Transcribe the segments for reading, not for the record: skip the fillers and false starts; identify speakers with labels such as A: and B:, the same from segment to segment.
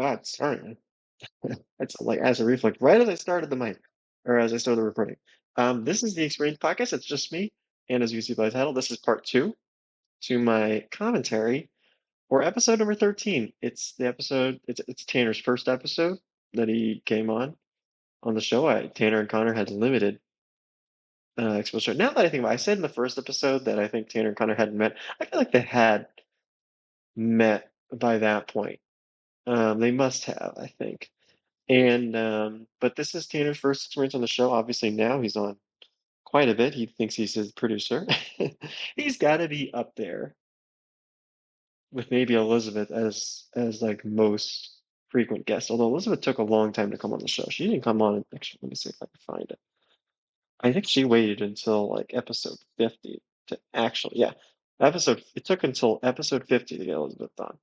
A: God, sorry. It's like as a reflex, right as I started the mic, or as I started the recording. This is the Experience Podcast. It's just me, and as you see by the title, this is part two to my commentary for episode number 13. It's the episode. It's Tanner's first episode that he came on the show. Tanner and Connor had limited exposure. Now that I think about it, I said in the first episode that I think Tanner and Connor hadn't met. I feel like they had met by that point. They must have, I think. And but this is Tanner's first experience on the show. Obviously, now he's on quite a bit. He thinks he's his producer. He's got to be up there with maybe Elizabeth as like most frequent guest. Although Elizabeth took a long time to come on the show. She didn't come on. Actually, let me see if I can find it. I think she waited until like episode 50 to actually, yeah, episode. It took until episode 50 to get Elizabeth on,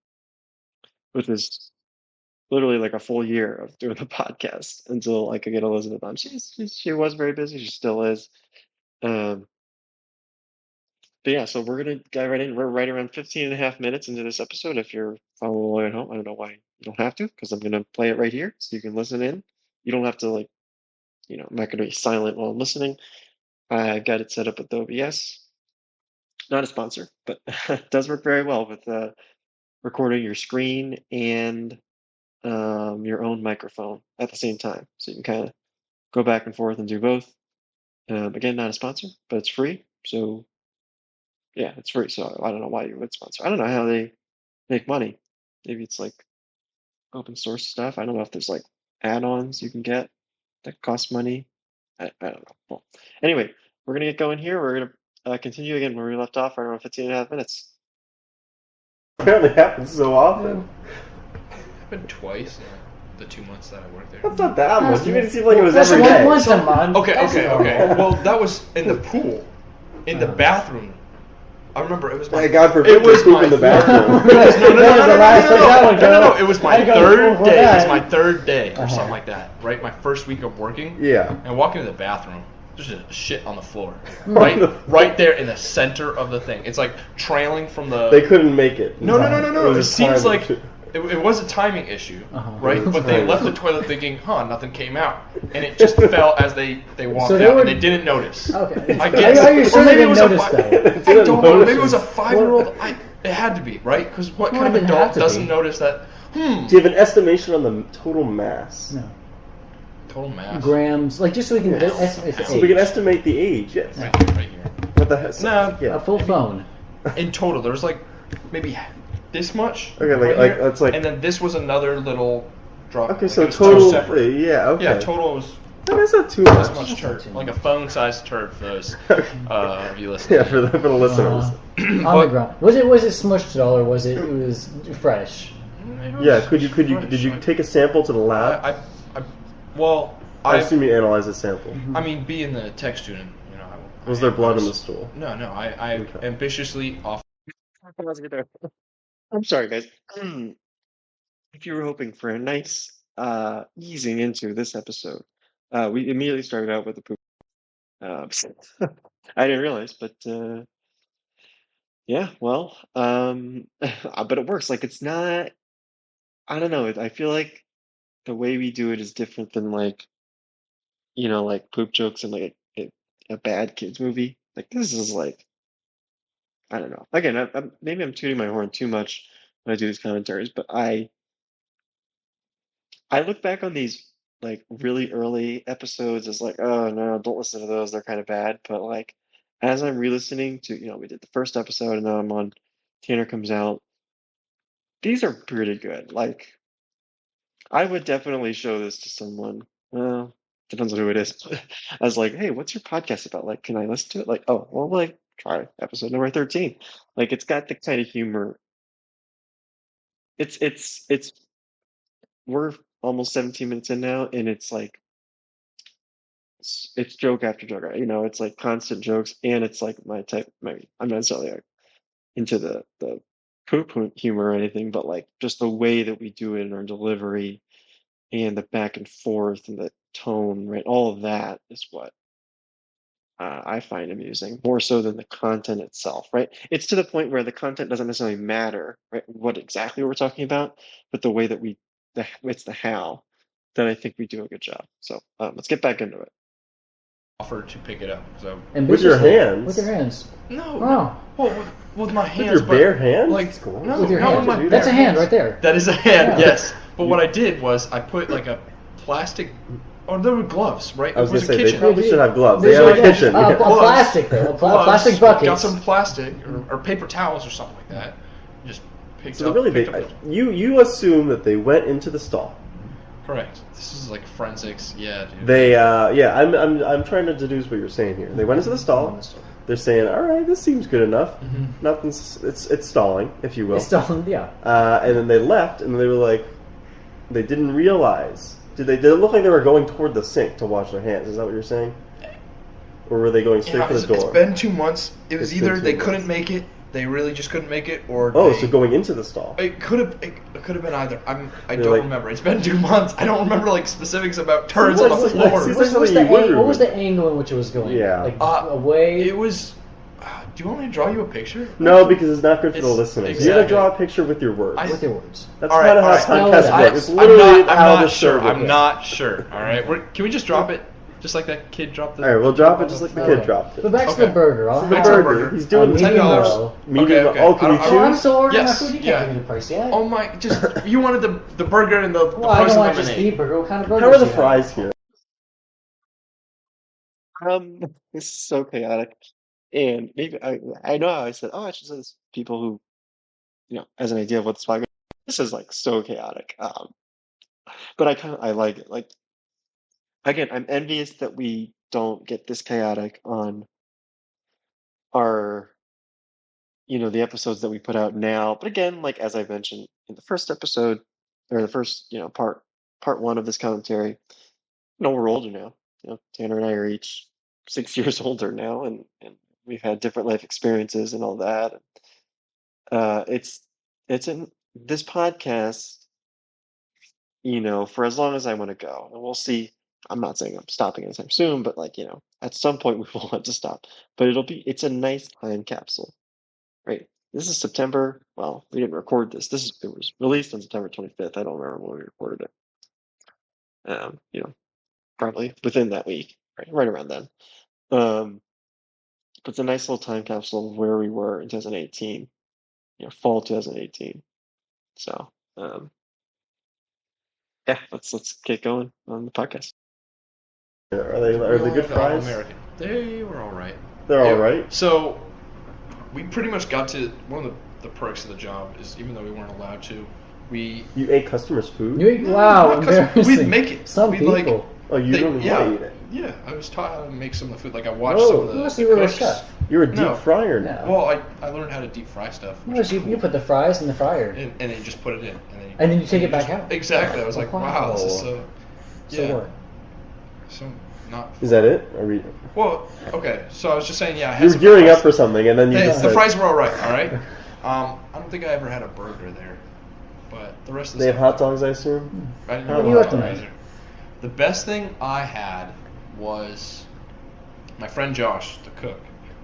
A: which is literally like a full year of doing the podcast until I could get Elizabeth on. She was very busy. She still is. Um, but yeah, so we're gonna dive right in. We're right around 15 and a half minutes into this episode. If you're following along at home, I don't know why you don't have to, because I'm gonna play it right here so you can listen in. You don't have to like, I'm not gonna be silent while I'm listening. I've got it set up with OBS. Not a sponsor, but it does work very well with recording your screen and your own microphone at the same time. So you can kind of go back and forth and do both. Again, not a sponsor, but it's free. So yeah, it's free. So I don't know why you would sponsor. I don't know how they make money. Maybe it's like open source stuff. I don't know if there's like add-ons you can get that cost money. I don't know. Well, anyway, we're gonna get going here. We're gonna continue again where we left off right around 15 and a half minutes.
B: Apparently happens so often.
C: Happened twice in the 2 months that I worked there.
B: That's not that much. You made it seem like it was
D: That's
B: every day.
D: once a month.
C: Okay.
D: That's normal.
C: Well, that was in the pool, in the bathroom. I remember it was my.
B: Thank God for
C: It was
B: poop in the bathroom.
C: No. It was my third day. It was
D: that.
C: my third day or something like that. Right, my first week of working.
B: Yeah.
C: And I walk into the bathroom. There's just shit on the floor, right there in the center of the thing. It's like trailing from the.
B: They couldn't make it.
C: No.
B: was
C: It
B: a
C: seems
B: time
C: like
B: issue.
C: it was a timing issue, right?
B: It was
C: But they
B: time
C: left the
B: issue.
C: toilet thinking, nothing came out, and it just fell as they walked
D: So they
C: out,
D: were-
C: and they didn't notice.
D: Okay.
C: I guess.
D: Are you
C: Or
D: sure
C: maybe
D: they
C: it was
D: didn't
C: a
D: notice
C: fi-
D: that?
B: They
C: I
B: didn't
C: don't know.
B: notice
C: Maybe it was a
B: it.
C: 5-year-old. It had to be, right? Because what
D: Well,
C: kind of
D: it didn't have
C: adult
D: to
C: doesn't
D: be.
C: notice that?
B: Do you have an estimation on the total mass?
D: No.
C: Total mass.
D: Grams, like just so we can
B: Yes.
D: estimate the
B: So we can
D: age.
B: estimate the age, yes.
C: Right here.
B: What the heck?
C: No.
B: Yeah.
D: A full phone.
C: In total, there's like maybe this much.
B: Okay, like-
C: right here,
B: that's like-
C: And then this was another little drop.
B: Okay,
C: like
B: so
C: it was two
B: total.
C: separate.
B: Yeah, okay.
C: Yeah, total was
B: That's not too
C: this
B: much.
C: much turd, like a phone-sized turd for those of you listening.
B: Yeah, for the listeners.
D: On the
C: But-
D: ground. Was it smushed at all, or was it was fresh?
B: Yeah, did you take a sample to the lab? I
C: I
B: assume you analyzed a sample.
C: I mean, being the tech student,
B: Was there blood in the stool?
C: No, I
B: Okay.
C: ambitiously off.
A: I'm sorry, guys. If you were hoping for a nice easing into this episode, we immediately started out with the poop. I didn't realize, but yeah, well, but it works. Like it's not. I don't know. I feel like the way we do it is different than like like poop jokes in like a bad kids movie. Like this is like I don't know. Again, maybe I'm tooting my horn too much when I do these commentaries, but I look back on these like really early episodes as like, oh no, don't listen to those. They're kind of bad. But like as I'm re-listening to, we did the first episode and now I'm on Tanner Comes Out. These are pretty good. Like I would definitely show this to someone. Well, depends on who it is. I was like, hey, what's your podcast about? Like, can I listen to it? Like, oh, well, like try episode number 13. Like it's got the kind of humor. It's we're almost 17 minutes in now, and it's like it's joke after joke. Right? It's like constant jokes, and it's like my type. Maybe I'm not necessarily like, into the poop humor or anything, but like just the way that we do it in our delivery and the back and forth and the tone, right? All of that is what I find amusing more so than the content itself, right? It's to the point where the content doesn't necessarily matter, right? What exactly we're talking about, but the way that we the how that I think we do a good job. So let's get back into it.
C: Offer to pick it up. So
B: with your hands.
D: With your hands.
C: no,
D: Oh.
C: well, with my hands.
B: With your bare hands?
C: Like
B: That's cool.
C: no,
D: With your
C: not
D: hand.
C: with my
D: That's
C: bare
D: a hand
C: hands.
D: right there.
C: That is a hand,
D: Yeah.
C: yes. But what I did was I put like a plastic. Oh, there were gloves, right?
B: I was
C: it was
B: going to
C: a
B: say, they
C: kitchen.
B: probably should have gloves. They
D: There's
B: have a
D: like
B: kitchen.
D: a
B: Yeah.
C: Gloves.
D: plastic though.
C: Gloves,
D: Plastic buckets.
C: Got some plastic or paper towels or something like that. Just picked
B: So
C: up.
B: really,
C: picked up
B: you assume that they went into the stall.
C: correct. This is like forensics. Yeah, dude.
B: They, I'm trying to deduce what you're saying here. They went into the stall. They're saying, all right, this seems good enough. Nothing's, it's stalling, if you will.
D: It's still, yeah.
B: And then they left, and they were like, they didn't realize. Did it look like they were going toward the sink to wash their hands? Is that what you're saying? Or were they going straight for the door?
C: It's been 2 months. It was
B: It's been
C: either
B: 2
C: they
B: months.
C: couldn't make it, they really just couldn't make it, or
B: Oh,
C: they,
B: so going into the stall.
C: it could have been either. I
B: They're
C: don't
B: like-
C: remember. It's been 2 months. I don't remember like specifics about turns on the
B: Seems
C: floor.
B: like
D: What was,
B: something you would
D: what was
B: remember.
D: the angle in which it was going?
B: Yeah.
D: Like
C: Away.
D: away.
C: It was. Do you want me to draw you a picture?
B: No, because it's not good for the
C: It's-
B: listeners. You gotta
C: exactly.
B: draw a picture with your words.
D: with your words.
B: That's
C: All right,
B: kind of
C: all
B: how
C: right.
D: Spell
B: podcasts
D: it out.
B: work. It's
C: I'm
B: literally
C: not,
B: how
C: I'm
B: the
C: not sure.
B: show
C: I'm
B: works.
C: not sure. All right. Can we just drop it? Just like that kid dropped the.
B: All right, we'll drop it just like the
D: Okay.
B: kid dropped it.
D: But back to
C: Okay.
D: the burger. I'll
C: Back
D: have
C: to the
B: Burger.
C: burger.
B: He's doing
D: medium
C: $10.
D: well.
B: medium.
C: Okay.
B: Oh, can you
C: I
B: choose?
C: don't-
D: Oh, I'm so ordering
C: Yes,
D: my food. You
C: yeah.
D: can't give me the price yet.
C: Oh my! Just you wanted the burger and the
D: well, I don't
C: frozen
D: want just the
C: lemonade.
D: burger. What kind of burger?
B: How are the fries here?
A: This is so chaotic, and maybe I know how I said, I should say this to people who, as an idea of what this podcast. This is like so chaotic. But I like it. Like again, I'm envious that we don't get this chaotic on our, the episodes that we put out now. But again, like as I mentioned in the first episode or the first, part one of this commentary, we're older now. Tanner and I are each 6 years older now, and we've had different life experiences and all that. It's in this podcast, for as long as I want to go, and we'll see. I'm not saying I'm stopping anytime soon, but at some point we will want to stop. But it's a nice time capsule, right? This is September. Well, we didn't record this. It was released on September 25th. I don't remember when we recorded it. Probably within that week, right around then. But it's a nice little time capsule of where we were in 2018, fall 2018. So, yeah, let's get going on the podcast.
B: Are they good fries?
C: American. They were all right.
B: They're all right.
C: So we pretty much got to one of the perks of the job is even though we weren't allowed to,
B: You ate customers' food?
D: Wow,
C: not custom-
D: embarrassing.
C: we'd make it.
D: Some
C: We'd,
D: people.
C: like,
B: Oh, you don't
C: yeah,
B: want to eat it.
C: Yeah, I was taught how to make some of the food. Like I watched
B: Oh.
C: some of the,
D: Unless
C: the
D: you were a
C: cooks.
D: chef.
B: You're a deep
C: No.
B: fryer now.
D: No.
C: Well, I learned how to deep fry stuff. which
D: Unless
C: is
D: you put the fries in the fryer.
C: and then you just put it in,
D: And then you take it back out.
C: Exactly. I was like, wow, this is so.
D: So
C: Yeah.
D: what?
C: So not.
B: Is that it? Are we?
C: Well, okay. So I was just saying, yeah. I had
B: You were
C: some
B: gearing
C: fries.
B: up for something, and then you
C: Hey,
B: just
C: the
B: said,
C: fries were all right. All right. I don't think I ever had a burger there, but the rest of the
B: They have
C: stuff-
B: hot dogs, I assume.
C: I didn't
B: What
C: have
B: do
C: a
B: you
C: hot
B: recommend?
C: dog either. The best thing I had was my friend Josh, the cook.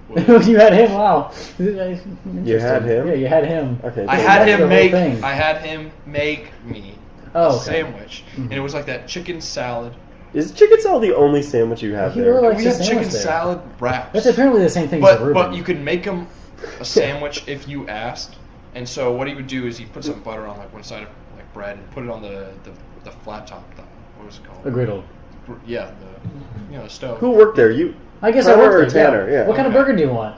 C: was-
D: You had him. Wow.
B: You had him?
D: Yeah, you had him.
B: Okay.
C: I
B: so
C: had
D: That's the
C: him
D: whole
C: make.
D: thing.
C: I had him make me
D: Oh,
C: a
D: okay.
C: sandwich, and it was like that chicken salad.
B: Is chicken salad the only sandwich you have
D: He
B: there?
D: really likes
C: We
D: his
C: had chicken
D: sandwich there.
C: salad wraps.
D: That's apparently the same thing as a Reuben.
C: But you could make him a sandwich if you asked. And so what he would do is he'd put some butter on like one side of like bread and put it on the flat top. What was it called?
D: A griddle.
C: Yeah, the stove.
B: Who worked there? You?
D: I guess
B: Tyler
D: I
B: or
D: worked there.
B: Tanner? Yeah.
D: What kind of
C: Okay.
D: burger do you want?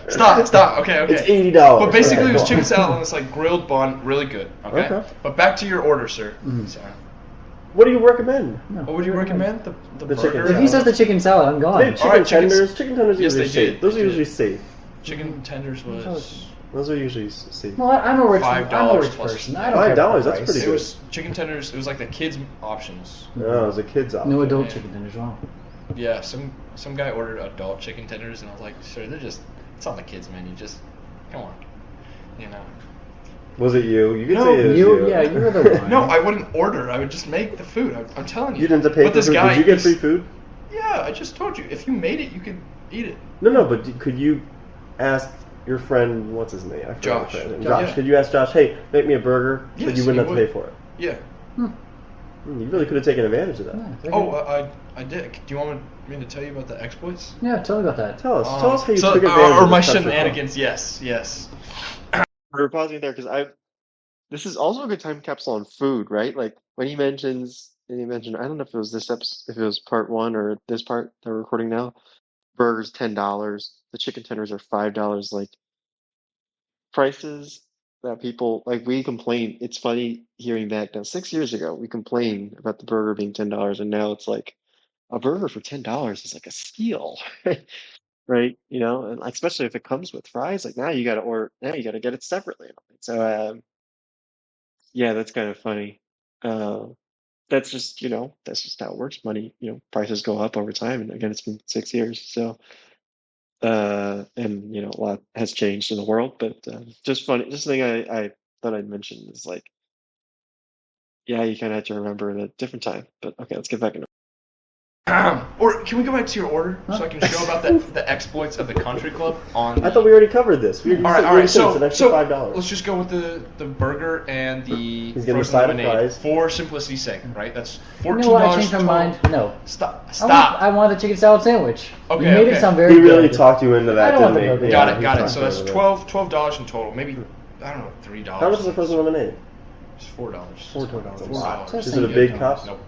C: Stop. Okay.
B: It's $80.
C: But basically, it was
B: Okay.
C: chicken salad on this like grilled bun, really good. Okay.
B: Okay.
C: But back to your order, sir.
D: Mm-hmm.
C: So,
B: What do you recommend?
D: No.
C: what would you recommend? The
B: The
C: burger?
B: chicken
D: If he says the chicken salad, I'm
B: They
D: gone.
B: have chicken
C: Alright, chickens-
B: tenders. Chicken tenders are
C: Yes,
B: usually
C: they
B: safe.
C: did.
B: Those
C: They
B: are
C: did.
B: usually safe.
C: Chicken tenders was
B: Those are usually safe.
D: Well, I'm a rich
C: $5 plus-
D: person. I don't care
B: $5,
D: about the
B: that's
D: price.
B: pretty
C: it
B: good.
C: was chicken tenders. It was like the kids options.
B: No, it was a kid's option.
D: No adult
C: Yeah.
D: chicken tenders, wow.
C: Yeah, some guy ordered adult chicken tenders, and I was like, sir, it's on the kids menu. Just come on, you know.
B: Was it you? You could
C: No,
B: say it was
D: You,
B: you.
D: yeah, you were the one.
C: No, I wouldn't order. I would just make the food. I'm telling you.
B: You didn't have to pay
C: But
B: for
C: this
B: food.
C: guy,
B: Did you get
C: he's-
B: free food?
C: Yeah, I just told you. If you made it, you could eat it.
B: No, but could you ask your friend, what's his name? I forgot
C: Josh.
B: his name.
C: Josh.
B: Josh. Could you ask Josh, hey, make me a burger, so
C: Yes,
B: you wouldn't
C: he
B: have to
C: would.
B: pay for it?
C: Yeah.
B: You really could have taken advantage of that.
D: Yeah,
C: Oh, I did. Do you want me to tell you about the exploits?
D: yeah, tell me about that.
B: Tell us how you
C: So-
B: took advantage
C: or
B: of
C: my
B: this country club.
C: shenanigans. Yes.
A: We're pausing there because this is also a good time capsule on food, right? Like when he mentioned, I don't know if it was this episode, if it was part 1 or this part that we're recording now. Burgers $10, the chicken tenders are $5. Like prices that people like, we complain. It's funny hearing back now. 6 years ago, we complained about the burger being $10, and now it's like a burger for $10 is like a steal, right? You know, and like, especially if it comes with fries. Like now you got to order. Now you got to get it separately. So yeah, that's kind of funny. Uh, that's just, that's just how it works. Money, prices go up over time. And again, it's been 6 years. So, and a lot has changed in the world, but just funny. Just a thing I thought I'd mention is like, yeah, you kind of have to remember at a different time. But okay, let's get back into.
C: Or can we go back to your order so I can show about the exploits of the country club on?
B: I thought we already covered this.
C: All right. So
B: it's an extra $5.
C: let's just go with the burger and the
B: He's getting a
C: frozen
B: side of
C: lemonade
B: fries.
C: for simplicity's sake, right? That's
D: You
C: $14.
D: know what? I changed my
C: total.
D: mind. No.
C: Stop.
D: I want the chicken salad sandwich.
C: Okay,
D: You made
C: okay.
D: it sound very
B: He really
D: good.
B: talked you into that,
D: I don't want
B: didn't
D: the
B: he?
D: burger.
C: Got
B: Yeah,
C: it.
B: he
C: Got it.
B: talked
C: So
B: you
C: that's
B: into that.
C: $12 in total. Maybe I don't know, $3.
B: How much is the frozen lemonade?
C: It's $4.
B: $4.
C: $4.
D: That's
B: Is it a big cup?
C: Nope.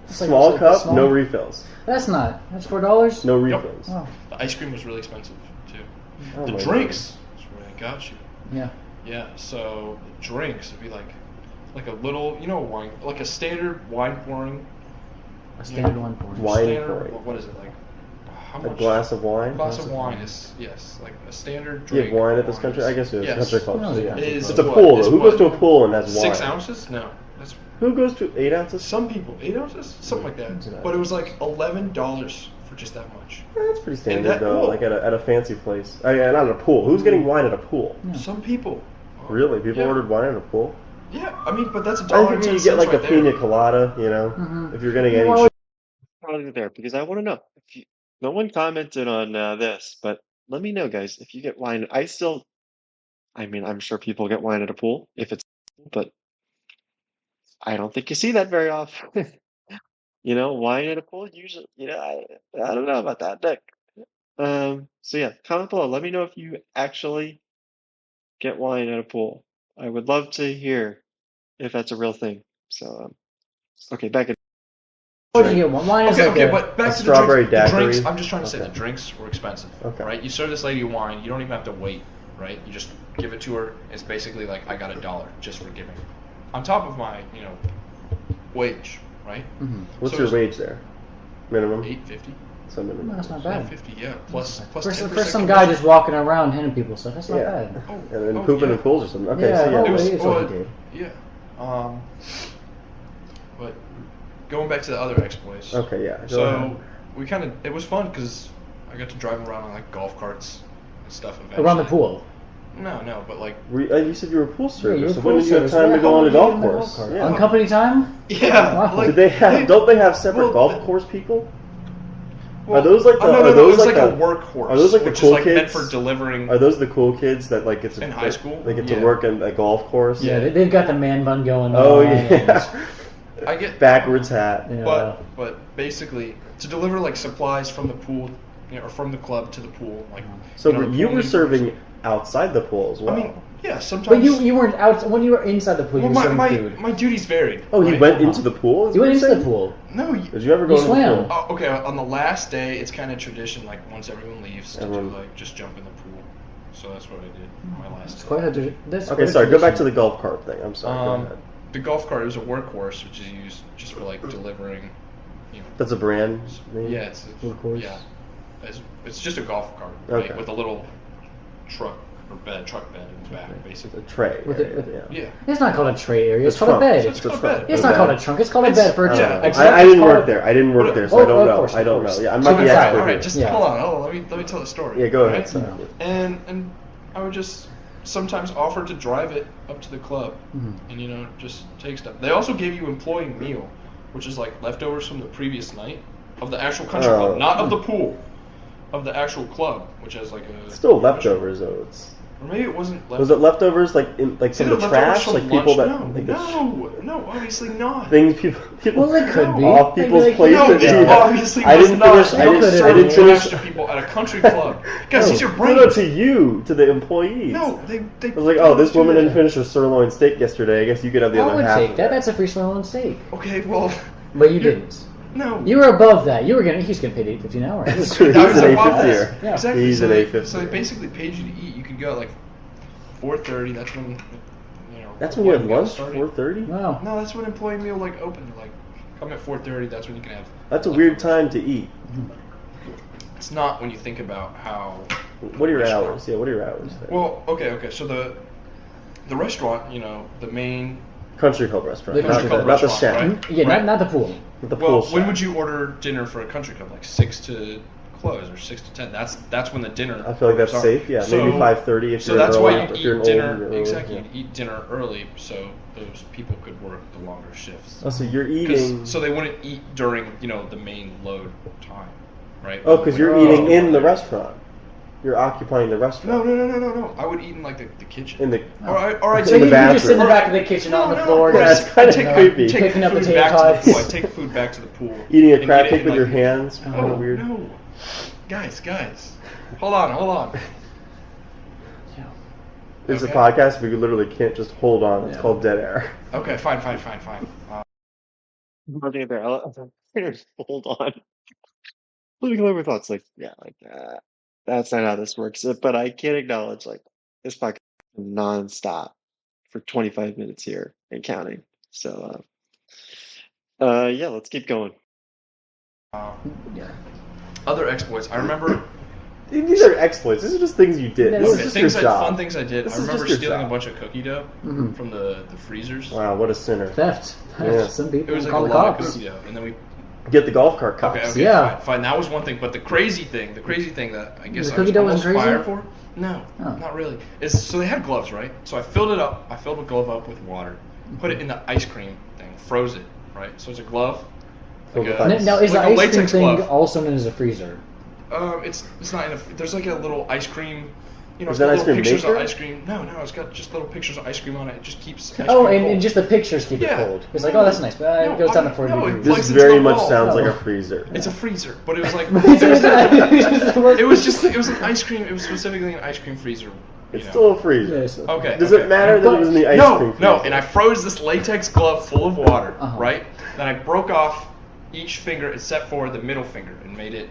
D: It's like-
B: Small
D: it's like
B: cup,
D: small.
B: no refills.
D: That's $4.
B: No
C: Yep.
B: refills.
D: Oh,
C: The ice cream was really expensive too.
B: Oh
C: The
B: my
C: drinks is where I got you.
D: yeah.
C: Yeah, so the drinks would be like a little, wine, like a standard wine pouring.
D: A standard one for
B: Wine
C: standard,
B: pouring.
C: What is it like? How
B: A
C: much?
B: glass of wine.
C: Glass of wine is yes, like a standard
B: You
C: drink.
B: have wine at this
C: of
B: country?
C: is-
B: I guess it's
C: yes.
B: country club.
D: Oh,
B: so
D: yeah.
B: yeah.
C: Is
B: It's a
C: what-
B: pool
C: is
B: though. Who goes to a
C: what-
B: pool and has wine?
C: 6 ounces? No, that's
B: Who goes to 8 ounces?
C: some people 8 ounces, something like that. But it was like $11 for just that much.
B: That's pretty standard
C: that
B: though.
C: pool.
B: Like at a fancy place. Not at a pool. Who's getting wine at a pool?
C: Some people.
B: Really? People
C: Yeah.
B: ordered wine at a pool?
C: Yeah, I mean, but that's
B: I
C: $1.10
B: think you get like
C: right
B: a
C: there.
B: pina colada,
D: Mhm.
B: if you're getting any.
A: Well, Probably there because I want to know. No one commented on this, but let me know, guys, if you get wine. I mean, I'm sure people get wine at a pool if it's, but I don't think you see that very often. Wine at a pool usually. I don't know about that, Nick. So yeah, comment below. Let me know if you actually get wine at a pool. I would love to hear if that's a real thing. So, okay, back in.
D: What did you get? Wine is
C: Okay,
D: like
C: okay,
D: a,
C: but back
B: a
C: to
B: strawberry
C: the drinks. The drinks.
B: daiquiri.
C: I'm just trying to say
B: Okay.
C: the drinks were expensive.
B: Okay.
C: Right? You serve this lady wine. You don't even have to wait. Right? You just give it to her. It's basically like I got $1 just for giving. On top of my, wage. Right?
D: Mhm.
B: What's
C: So
B: your
C: it's
B: wage there? Minimum?
C: $8.50.
B: So minimum.
D: No, that's not bad.
C: $8.50. Yeah. Plus
D: For
C: 10%
D: some guy just walking around handing people stuff, that's not
B: Yeah.
D: bad.
B: And then
C: Oh,
B: pooping
C: yeah.
B: in pools or something. Okay,
D: Yeah,
B: so yeah,
D: oh,
B: that's
D: it is
B: what
C: what-
B: he gave.
C: Yeah. But going back to the other exploits.
B: Okay, yeah. Go
C: So
B: ahead.
C: we it was fun because I got to drive around on like golf carts and stuff.
D: Around the
C: eventually.
D: pool.
C: No, but like
B: You said you were a pool
D: Yeah,
B: server,
D: you're
B: so
D: a
B: when
D: pool
B: did you have
D: service.
B: time to
D: Yeah,
B: go
D: how
B: on a
D: would you
B: golf
D: get in the
B: course?
D: cart?
B: Yeah.
D: On company time?
C: yeah,
D: Wow.
C: like
B: Did they have? Don't they have separate
C: well,
B: golf
C: the-
B: course people?
C: well,
B: are those like the?
C: no,
B: are
C: no,
B: those
C: it's
B: like
C: like
B: the?
C: a workhorse.
B: Are those like the
C: which
B: cool
C: is like meant
B: kids?
C: for delivering?
B: Are those the cool kids that like get to
C: In high school?
B: They get to
C: Yeah.
B: work in a golf course.
D: Yeah, they've got the man bun going
B: Oh
D: on.
B: yeah.
C: I get
B: Backwards hat.
D: and,
C: but basically to deliver like supplies from the pool, or from the club to the pool, like.
B: So
C: the
B: you
C: pool
B: were
C: needs-
B: serving outside the pool as well.
C: I mean, yeah, sometimes.
D: But you weren't out when you were inside the pool. You
C: Well,
D: were serving
C: my
D: food.
C: my duties varied.
B: oh, he
C: right?
B: went into the pool. is
D: You
B: what
D: went
B: you're
D: into the
B: saying?
D: pool.
C: No,
B: Did you ever go
D: You
B: into the
D: swam.
B: pool?
C: Oh, okay. On the last day, it's kind of tradition. Like once everyone leaves, to
B: Everyone-
C: do like just jump in the pool. So that's what I did. My last
D: It's
C: day.
D: quite a. That's
B: Okay,
D: quite a
B: sorry. Go back to
D: tradition.
B: the golf cart thing. I'm sorry. Go ahead.
C: The golf cart is a workhorse, which is used just for like delivering.
B: That's a brand name?
C: Yeah, it's
D: Workhorse.
C: yeah. It's just a golf cart, right,
B: Okay.
C: with a little truck bed in the back,
B: It's
C: basically.
B: a tray.
D: With
B: area,
D: it-
B: yeah.
C: Yeah.
D: It's not called a tray area. It's
B: The
D: called a
B: trunk.
D: bed.
C: It's called a bed.
D: It's
B: The
D: not called
B: bed.
D: a trunk. It's called a
C: It's-
D: bed for a
C: yeah,
D: truck.
C: I-
D: It's
B: I
D: not-
B: didn't
D: it's called
B: work there. I didn't work there, so I
D: Oh,
B: don't
D: of
B: know.
D: course,
B: I
D: of
B: don't know.
D: course.
B: Yeah, I might
D: Chicken
B: be
D: salad.
B: expert
C: All right,
B: here.
C: just
D: Yeah.
C: hold on. Let me tell the story.
B: Yeah, go ahead.
C: right?
B: Sorry.
C: And I would just sometimes offer to drive it up to the club,
D: Mhm.
C: and just take stuff. They also gave you employee meal, which is like leftovers from the previous night of the actual country club, not of the pool, of the actual club, which has like a
B: Still leftovers though. It's
C: Or maybe it wasn't
B: Was it leftovers like from
C: Either
B: the
C: leftovers
B: trash,
C: from
B: like
C: lunch?
B: people that
C: No,
B: like the
C: no, obviously not.
B: things people
D: Well, it could be.
B: off
D: Maybe
B: people's
D: they-
B: plates.
C: No,
B: that
C: it
B: you-
C: obviously
B: I
C: was
B: didn't
C: not.
B: finish.
C: You
B: I
C: don't
B: didn't. I
C: serve
B: didn't
C: trash
B: finish.
C: to people at a country club. Guys, these are
B: No,
C: brains.
B: to you, to the employees.
C: No, they.
B: I was like, oh, this
C: do
B: woman
C: that.
B: didn't finish her sirloin steak yesterday. I guess you could have the
D: I
B: other
D: would
B: half.
D: take
B: of
D: that.
B: it.
D: That's a free sirloin steak.
C: Okay, well,
D: But you didn't.
C: no.
D: You were above that. You were getting. He's getting paid $8.50 an hour.
B: That's true.
C: I
B: He's
C: was
B: an
C: above that.
B: A50er.
D: Yeah.
C: Exactly.
B: He's
C: so
B: an
C: they,
B: A50er.
C: So they basically paid you to eat. You could go at like 4:30. That's when.
B: That's when you have
C: employee meal
B: lunch.
C: started.
B: 4:30.
D: Wow.
C: No, that's when employee meal like opened. Like, come at 4:30. That's when you can have.
B: That's a weird time to eat.
C: It's not when you think about how.
B: What are your
C: Restaurant.
B: hours? Yeah, what are your hours? There?
C: Well, okay. So the restaurant, the main.
B: Country club restaurant,
D: The country club
B: not the
C: restaurant,
B: shack,
C: right?
D: Yeah, not the pool.
B: the
C: Well,
B: pool
C: when
B: shack.
C: would you order dinner for a country club? Like 6 to close or 6 to 10. That's when the dinner.
B: I feel like that's
C: starts.
B: safe. Yeah,
C: So-
B: maybe 5:30 if
C: So
B: you're
C: that's
B: early,
C: why you
B: if you're
C: eat
B: an
C: dinner.
B: old, you're early,
C: Exactly,
B: yeah.
C: you eat dinner early so those people could work the longer shifts.
B: Oh, so you're
C: 'Cause-
B: eating.
C: So they wouldn't eat during the main load time, right?
B: Oh, because you're
C: When-
B: eating in the restaurant. You're occupying the restaurant.
C: No. I would eat in like the kitchen.
B: In the.
C: Or I'd
D: So
B: In the
D: you just sit in the
B: bathroom.
D: back of the kitchen on the
C: No,
D: floor.
C: no,
B: Yeah,
D: just,
B: that's kinda
C: take-
B: creepy.
C: Take
D: Picking up
C: food
D: potato
C: back to
D: tots.
C: the pool. I take food back to the pool.
B: Eating a
C: and
B: crab
C: eat it
B: cake
C: in,
B: with
C: like-
B: your hands.
D: Oh,
B: Kind of weird.
C: No, guys, hold on.
B: There's
C: Okay.
B: a podcast we literally can't just hold on. It's
D: Yeah.
B: called Dead Air.
C: Okay, fine.
A: Nothing there. Hold on. Let me my thoughts. That's not how this works. But I can acknowledge this podcast is nonstop for 25 minutes here and counting. So yeah, let's keep going.
D: Yeah.
C: Other exploits. I remember.
B: These are exploits. These are just things you did.
D: Yeah,
B: This
D: these
B: is
D: are
B: just
C: things
B: your job.
C: fun things I did.
B: This
C: I
B: is
C: remember
B: just your
C: stealing
B: job.
C: a bunch of cookie dough
D: Mhm.
C: from the freezers.
B: Wow, what a sinner.
D: Theft.
B: Yeah.
D: Some
C: It
D: people
C: was like
D: call
C: a
D: the
C: lot of
D: cops.
C: cookie dough, and then we.
B: Get the golf cart cops.
C: Okay,
D: Yeah.
C: fine. That was one thing, but the crazy thing that I guess
D: The
C: I
D: cookie
C: was
D: dough
C: almost
D: wasn't crazy?
C: fired for. No,
D: Oh.
C: not really. So they had gloves, right? So I filled it up. I filled a glove up with water, put it in the ice cream thing, froze it, right? So it's a glove.
B: Filled with
C: a-
B: ice.
D: Now, is
C: like
D: the
C: a
D: ice cream
C: latex
D: thing
C: glove.
D: also known as a freezer?
C: It's not in a. There's like a little ice cream.
B: Is
C: It's
B: that
C: got
B: ice
C: little
B: cream
C: pictures
B: maker?
C: of ice cream. No, it's got just little pictures of ice cream on it. It just keeps. Ice
D: Oh,
C: cream
D: and
C: cold.
D: just the pictures keep
C: Yeah.
D: it cold. It's like, oh, that's nice, but it goes down to 40
C: no, it
D: degrees.
B: This
C: Plugs
B: very
C: into the
B: much
C: wall.
B: sounds like
D: Oh.
B: a freezer.
C: It's a freezer, but it was like.
D: It
C: It was an ice cream. It was specifically an ice cream freezer.
B: It's still a freezer.
D: Yes.
C: Okay.
B: Does it matter that it was in the ice cream freezer?
C: No, and I froze this latex glove full of water,
D: Uh-huh.
C: right? Then I broke off each finger except for the middle finger and made it,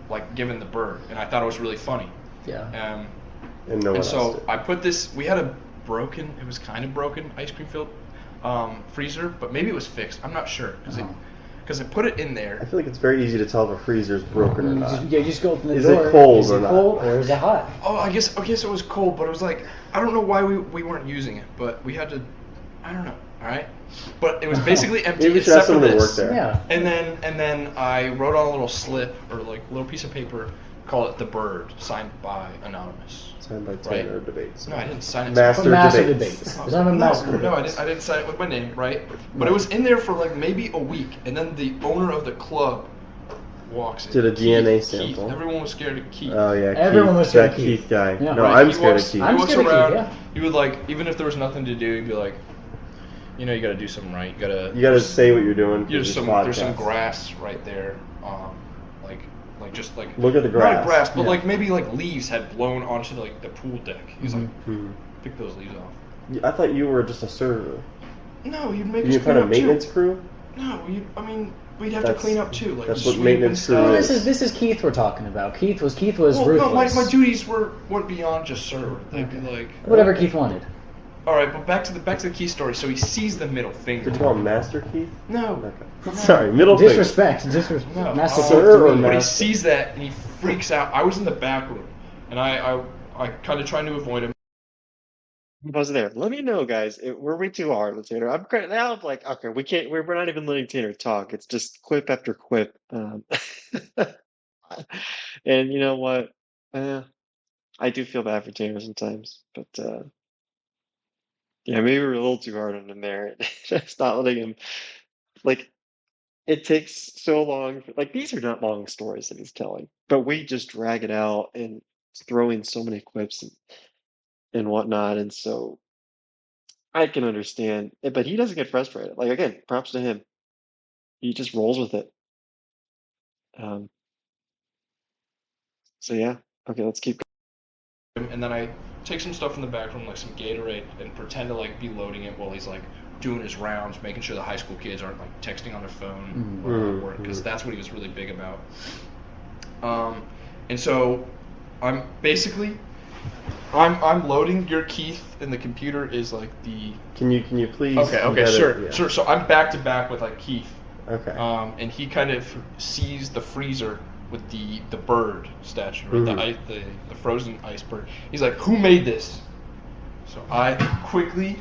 C: like giving the bird. And I thought it was really funny.
D: Yeah.
B: And no one
C: And
B: else
C: so
B: did.
C: I put this. We had it was kind of broken ice cream filled freezer, but maybe it was fixed. I'm not sure because I put it in
B: I
C: there.
B: feel like it's very easy to tell if a freezer's broken or
D: You
B: not.
D: just go open the
B: Is it
D: door.
B: cold
D: is
B: or
D: it
B: not?
D: cold or is it hot?
C: Oh, I guess it was cold, but it was like I don't know why we weren't using it, but we had to. I don't know. All right, but it was basically empty
B: Maybe we should have
C: except for
B: someone to work
C: this.
B: there.
D: Yeah.
C: And then I wrote on a little slip or like a little piece of paper, call it the bird, signed by anonymous.
B: Signed by
C: Right.
B: Tanner Debates.
C: No, I didn't sign it.
B: Master
D: Master
B: debates.
D: debates. There's not a master
C: No, I
D: debates.
C: didn't sign it with my name, right? But it was in there for like maybe a week, and then the owner of the club walks in.
B: Did a DNA
C: Keith.
B: sample.
C: Everyone was scared of Keith.
B: Oh yeah,
D: Everyone
B: Keith,
D: was scared
B: that
D: of Keith.
B: Keith guy.
D: Yeah.
B: No,
C: Right,
B: I'm
C: he
B: scared
C: walks-
B: of Keith.
D: I'm
C: He walks
D: scared of Keith,
C: around.
D: yeah.
C: He would like, even if there was nothing to do, he'd be like, you got to do something right.
B: You gotta say what you're doing. for
C: There's
B: this
C: there's some
B: podcast.
C: grass right there, just like
B: Look at the
C: not
B: grass.
C: grass, but
D: Yeah.
C: like maybe like leaves had blown onto like the pool deck. He's like,
B: Mhm.
C: pick those leaves off.
B: I thought you were just a server.
C: No, you'd make
B: You
C: us
B: in
C: clean
B: front of
C: up
B: maintenance
C: too.
B: crew?
C: No, we'd have to
B: That's-
C: clean up too. Like
B: that's what
C: sweep
B: maintenance
C: and
B: crew
C: stuff.
D: Well, this is Keith we're talking about. Keith was
C: Well,
D: ruthless.
C: no, my duties went beyond just server. They'd be like,
D: Whatever Keith wanted.
C: all right, but back to the key story. So he sees the middle finger.
B: Did you call him Master Keith?
C: No.
B: Okay. Sorry, middle finger.
D: Disrespect.
C: No.
D: Master Keith
B: Sir
D: to
B: or
D: me.
C: But he
B: master?
C: sees that and he freaks out. I was in the back room, and I kind of trying to avoid him.
A: I was there. Let me know, guys. We're way too hard with Tanner. Now I'm like, okay, we can't. We're not even letting Tanner talk. It's just quip after quip. And you know what? I do feel bad for Tanner sometimes, but yeah, maybe we're a little too hard on him there. Just not letting him. Like, it takes so long. Like, these are not long stories that he's telling, but we just drag it out and throw in so many quips. And and whatnot, and so I can understand. But he doesn't get frustrated. Like again, props to him. He just rolls with it. Um, so yeah, okay, let's keep.
C: And then I take some stuff from the back room, like some Gatorade, and pretend to like be loading it while he's like doing his rounds, making sure the high school kids aren't like texting on their phone or at work, because that's what he was really big about. And so I'm basically I'm loading your Keith, and the computer is like the.
B: Can you please?
C: Okay, sure. So I'm back to back with like Keith.
B: Okay.
C: And he kind of sees the freezer with the bird statue, right? The frozen ice bird. He's like, "Who made this?" So I quickly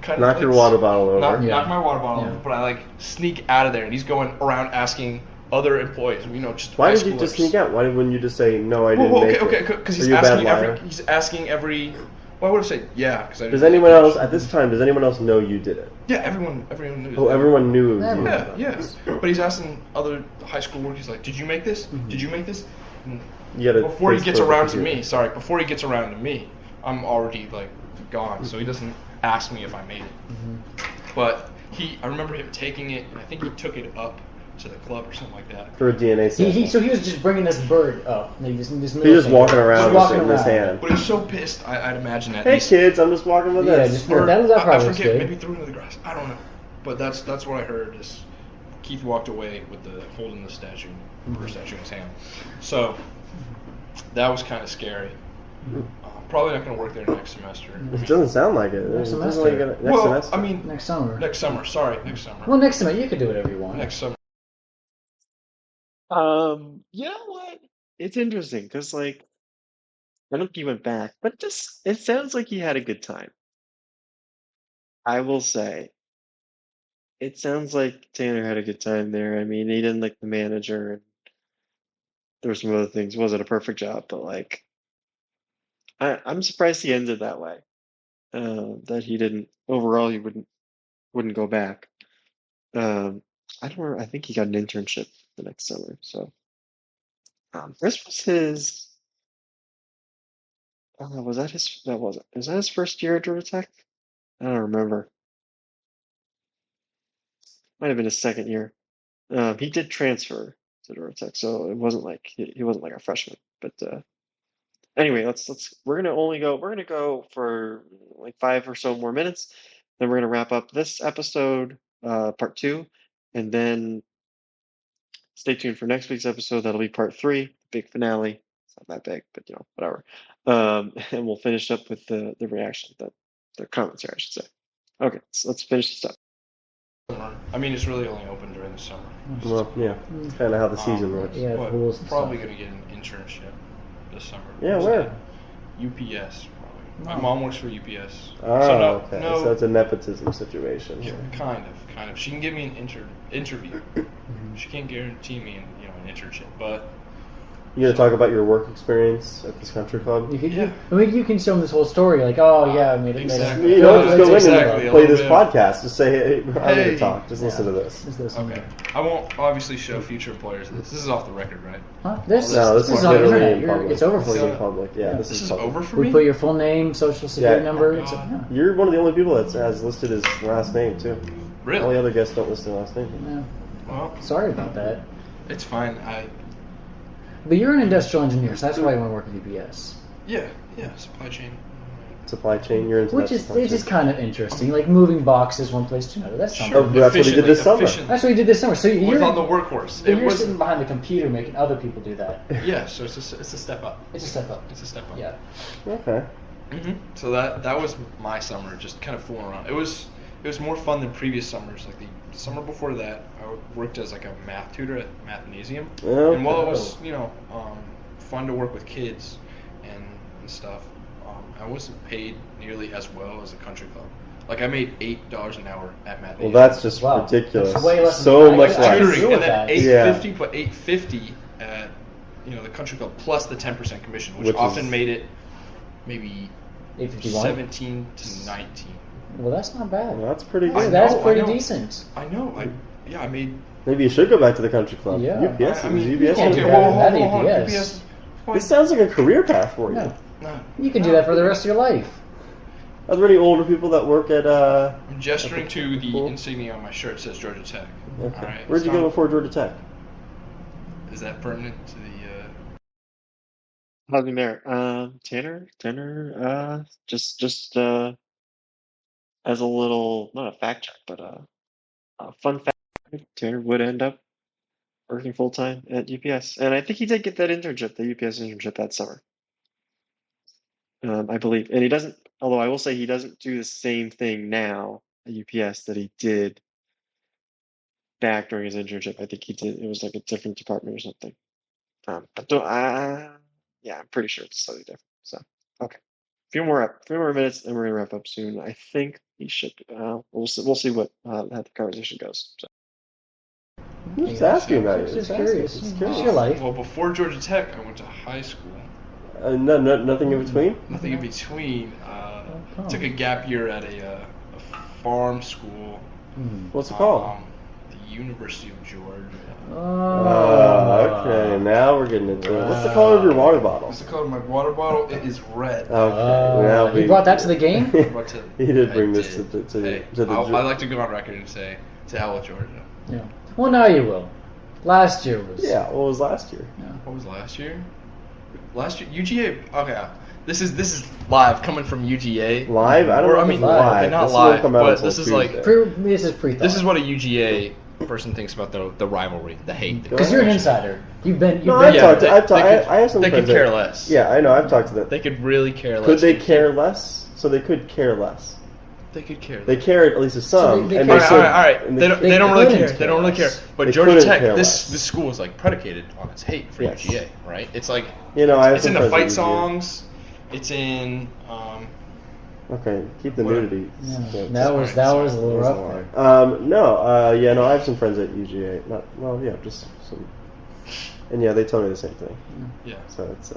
C: kind of
B: knock your water bottle over.
C: Knock my water bottle over, but I like sneak out of there, and he's going around asking other employees, just
B: why
C: high
B: did you just
C: schoolers.
B: sneak out? Why wouldn't you just say no? I didn't make it.
C: Okay, because he's
B: Are you a bad
C: asking
B: liar?
C: he's asking every. Well, I would have said yeah, because I.
B: Does anyone else at this time? Does anyone else know you did it?
C: Yeah, everyone knew.
B: Oh, everyone knew it was you.
C: Yeah. But he's asking other high school workers, like, "Did you make this? Did you make this?" And
B: You gotta
C: before he
B: face
C: gets
B: the
C: around to
B: computer.
C: before he gets around to me, I'm already like gone. So he doesn't ask me if I made it. But I remember him taking it, and I think he took it up to the club or something like that.
B: For a DNA sample.
D: So he was just bringing this bird up. Like this
B: He was just walking around with it in his hand.
C: But he was so pissed. I'd imagine that.
B: Hey kids, I'm just walking with
D: Yeah,
B: this.
D: just that probably
C: I
D: was
C: forget.
D: good.
C: Maybe threw it into the grass. I don't know. But that's what I heard. Is Keith walked away with holding the statue, bird statue in his hand. So that was kind of scary. Probably not going to work there next semester.
B: It doesn't sound like it.
D: Next
B: It doesn't
D: semester.
B: like it- next semester.
C: I mean,
D: Next summer.
C: next summer. Sorry, next summer.
D: Well, next summer you could do whatever you want.
C: Next summer.
A: You know what? It's interesting because like I don't think he went back, but it sounds like he had a good time. I will say, it sounds like Tanner had a good time there. I mean, he didn't like the manager, and there were some other things. It wasn't a perfect job, but like, I'm surprised he ended that way. That he didn't overall, he wouldn't go back. I don't remember. I think he got an internship the next summer. So, this was his. Was that his? That wasn't. Was that his first year at Georgia Tech? I don't remember. Might have been his second year. He did transfer to Georgia Tech, so it wasn't like he wasn't like a freshman. But anyway, we're gonna go for like 5 or so more minutes. Then we're gonna wrap up this episode, part 2, and then stay tuned for next week's episode. That'll be part 3, big finale. It's not that big, but whatever. And we'll finish up with the reaction, the commentary, I should say. Okay, so let's finish this up.
C: I mean, it's really only open during the summer.
B: Well, yeah, kind of how the season works.
D: Yeah,
C: But
D: rules and
C: probably
D: stuff.
C: going to get an internship this summer.
B: Yeah, where?
C: UPS, probably. My
D: No.
C: mom works for UPS.
B: Oh,
C: so
B: okay.
C: No,
B: So it's a nepotism situation.
C: yeah, kind of. She can give me an interview. She can't guarantee me an internship, but
B: You gonna talk about your work experience at this country club?
C: Yeah.
D: I mean, you can show them this whole story, like, oh yeah, I made it.
C: Exactly.
B: You know, just go in
C: Exactly,
B: and
C: a
B: play
C: little
B: this
C: bit.
B: podcast. Just say, hey, I'm
C: Hey.
B: gonna talk. Just listen to this.
D: Is this
C: okay. I won't obviously show future employers this. This is off the record, right?
D: Huh? This
B: No, this is
D: on the
B: literally
D: internet.
B: in public.
D: It's over for
B: This is
D: you.
B: in public. Yeah, this
C: This
B: is
C: is
B: public.
C: over for
D: We
C: me.
D: put your full name, social security
B: Yeah.
D: number.
C: Oh,
D: It's,
C: God.
D: yeah.
B: You're one of the only people that has listed his last name too. All the
C: Really?
B: other guests don't list their last name.
D: Yeah.
C: Well,
D: Sorry about that.
C: it's fine.
D: But you're an industrial engineer, so that's why you want to work at UPS.
C: Yeah, supply chain.
B: Supply chain. You're into
D: Which
B: that
D: is
B: supply
D: it's
B: chain.
D: just kind of interesting, like moving boxes one place to another. That's something.
B: Oh, that's what he did this summer.
C: Efficiently.
D: That's what you did this summer. So you're
C: With on the workhorse.
D: but
C: It
D: you're
C: was
D: sitting behind the computer making other people do that.
C: yeah. So it's a step up.
D: It's a step up.
C: It's a step up.
D: Yeah.
B: Okay.
C: So that was my summer, just kind of fooling around. It was more fun than previous summers. Like the summer before that, I worked as like a math tutor at Mathnasium.
B: Okay.
C: And while it was fun to work with kids and stuff, I wasn't paid nearly as well as a country club. Like I made $8 an hour at Mathnasium.
B: Well, that's just
D: Wow.
B: ridiculous.
D: That's way less than
B: So
D: I-
B: much
D: I-
B: less.
D: agree
C: tutoring,
D: with
C: and then
D: that.
C: $850, but $850 at the country club plus the 10% commission, which
B: Which
C: often
B: is-
C: made it maybe
D: 851.
C: 17 to 19.
D: Well, that's not bad.
B: Well, that's pretty
C: I
B: good.
C: know,
D: That's
C: I
D: pretty
C: know.
D: decent.
C: I know. I made.
B: Maybe you should go back to the country club.
D: Yeah.
B: UPS.
C: I mean,
B: UPS.
D: can't
C: okay,
D: do
C: hold
D: that
C: on,
D: at
C: hold on.
D: UPS.
C: UPS.
B: This sounds like a career path for you.
D: Yeah.
C: No,
D: You can do that for the rest of your life.
B: Are there any older people that work at
C: I'm gesturing to the
B: Cool.
C: insignia on my shirt. It says Georgia Tech.
B: Okay.
C: All right.
B: Where'd you go before Georgia Tech?
C: Is that pertinent to the?
A: How's it there? Tanner, just as a little, not a fact check, but a fun fact, Tanner would end up working full time at UPS, and I think he did get that internship, the UPS internship that summer, I believe. And he doesn't, although I will say he doesn't do the same thing now at UPS that he did back during his internship. I think he did, it was like a different department or something. But don't, yeah, I'm pretty sure it's slightly different. So, okay. Few more minutes, and we're gonna wrap up soon. I think he should. We'll see what how the conversation goes. So.
B: I'm just asking about it.
D: Just
B: Just
D: curious.
B: asking. Just
D: What's
B: curious.
D: your life?
C: Well, before Georgia Tech, I went to high school.
B: Nothing in between.
C: Nothing in between.
D: Oh.
C: Took a gap year at a farm school.
D: Hmm.
B: What's it called?
C: The University of Georgia.
B: Okay, now we're getting into it. What's the color of your water bottle?
C: What's the color of my water bottle? It is red.
B: Okay, now
D: You brought that to the game?
C: Brought to-
B: He did bring
C: I
B: this
C: did.
B: to
C: Hey,
B: the.
C: I'd like to go on record and say, to hell with Georgia.
D: Yeah. Well, now you will. Last year was.
B: Yeah, what was last year?
D: Yeah.
C: What was last year? Last year, UGA. Okay, this is live coming from UGA.
B: Live? I don't
C: Or,
B: know
C: I
B: if
C: mean,
B: it's live.
C: not
B: This won't
C: live,
B: come out
C: but
B: until
C: this is like
B: Tuesday.
D: This is pre-thought.
C: this is what a UGA person thinks about the rivalry, the hate. the
D: Because you're an
C: competition.
D: insider. You've been.
B: No,
D: been
B: I've
C: Yeah,
B: talked to.
C: they-
B: I've talked.
C: they could-
B: I have some
C: they could
B: friends that-
C: care less.
B: Yeah, I know. I've talked to them.
C: They could really care less.
B: Could they care less? So they could care less.
C: They could care.
B: They care at least to some.
D: they
B: and
D: care-
B: they
C: All
B: could-
C: right, all right.
B: and
C: They don't really
D: couldn't
C: care. They don't really care.
D: less.
C: But
B: They
C: Georgia
B: couldn't
C: Tech,
B: care
C: this
B: less.
C: school is like predicated on its hate for
B: Yes.
C: UGA, right? It's like
B: You know, I have
C: it's
B: some
C: in the
B: friends
C: fight
B: that UGA.
C: songs. It's in
B: Okay, keep the
C: Whatever.
B: nudity.
D: Yeah,
B: jokes.
D: that was a little rough. There.
B: Yeah, no, I have some friends at UGA. Not well, yeah, just some. And yeah, they told me the same thing.
C: yeah.
B: So it's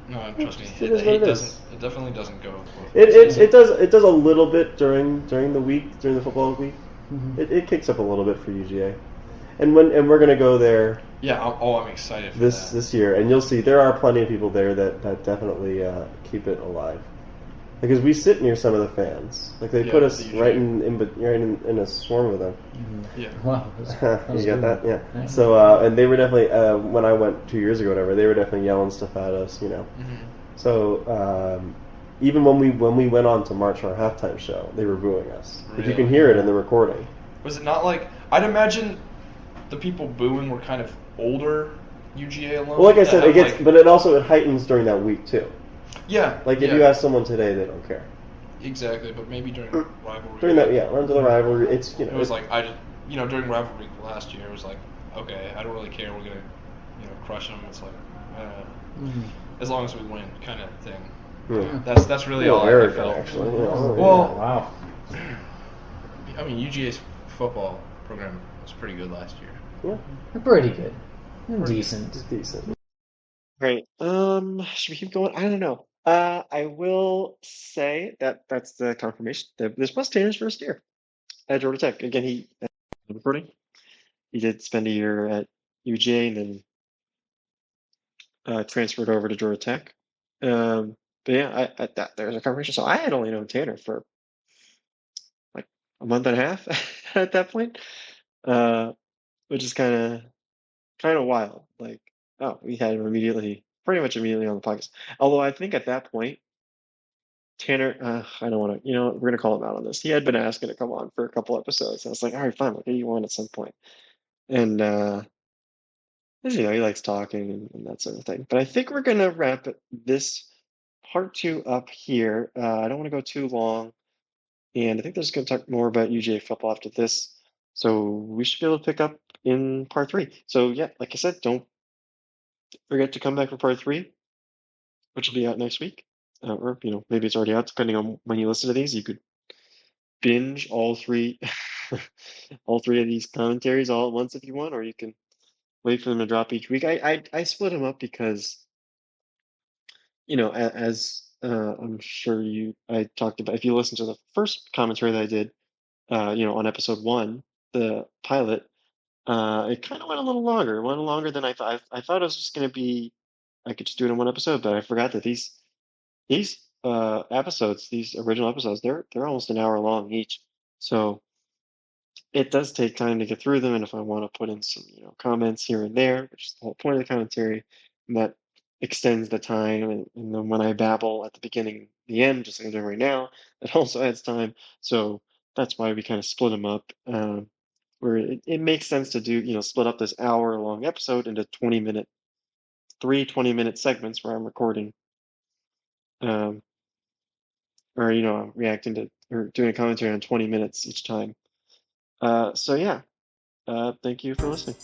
C: No, trust me,
B: It
C: it,
B: is
C: the
B: what
C: hate
B: it
C: doesn't.
B: is.
C: It definitely doesn't go. both
B: it
C: ways.
B: it does a little bit during the week, during the football week.
D: Mhm.
B: It kicks up a little bit for UGA, and we're gonna go there
C: Yeah. I'm excited for that.
B: this year, and you'll see there are plenty of people there that definitely keep it alive. Because we sit near some of the fans, like they
C: Yeah,
B: put us
C: they usually
B: right in a swarm with them.
C: Yeah.
D: Wow. That was
B: You got
D: good.
B: that? Yeah.
D: Yeah.
B: So and they were definitely when I went 2 years ago, whatever, they were definitely yelling stuff at us, you know.
C: Mhm.
B: So even when we went on to march our halftime show, they were booing us. If you can
C: Really?
B: hear it in the recording.
C: Was it not like I'd imagine the people booing were kind of older UGA alumni?
B: Well, like I
C: that
B: said,
C: have,
B: it gets,
C: like-
B: but it heightens during that week too.
C: yeah.
B: Like if
C: yeah,
B: you ask someone today, they don't care.
C: exactly, but maybe during rivalry.
B: During that, yeah, run to the rivalry. It's
C: It was like I just during rivalry last year it was like okay I don't really care we're gonna crush them. It's like
D: Mhm.
C: as long as we win kind of thing.
B: yeah.
C: That's really all I
B: arrogant,
C: felt.
B: actually. Yeah.
C: Well-
D: Wow.
C: I mean UGA's football program was pretty good last year.
B: Yeah,
D: Pretty good. Decent.
B: it's decent.
A: Great. Should we keep going? I don't know. I will say that that's the confirmation that this was Tanner's first year at Georgia Tech. Again, he recording. He did spend a year at UGA and then transferred over to Georgia Tech. But yeah, there's a confirmation. So I had only known Tanner for like a month and a half at that point, which is kind of wild. Like, oh, we had him pretty much immediately on the podcast. Although I think at that point, Tanner, I don't want to, we're going to call him out on this. He had been asking to come on for a couple episodes. I was like, all right, fine, we'll get you on at some point. And, as he likes talking and that sort of thing. But I think we're going to wrap this part 2 up here. I don't want to go too long. And I think they're just going to talk more about UGA football after this. So we should be able to pick up in part 3. So yeah, like I said, don't forget to come back for part 3, which will be out next week. Or maybe it's already out, depending on when you listen to these. You could binge all 3 all 3 of these commentaries all at once if you want, or you can wait for them to drop each week. I split them up because as I'm sure I talked about, if you listen to the first commentary that I did on episode 1, the pilot, it kind of went a little longer. It went longer than I thought. I thought it was just going to be, I could just do it in one episode, but I forgot that these episodes, these original episodes, they're almost an hour long each. So it does take time to get through them, and if I want to put in some, comments here and there, which is the whole point of the commentary, and that extends the time, and then when I babble at the beginning, the end, just like I'm doing right now, it also adds time. So that's why we kind of split them up, where it makes sense to do, split up this hour-long episode into 20-minute, 20-minute segments where I'm recording, um, or reacting to or doing a commentary on 20 minutes each time. So yeah, thank you for listening.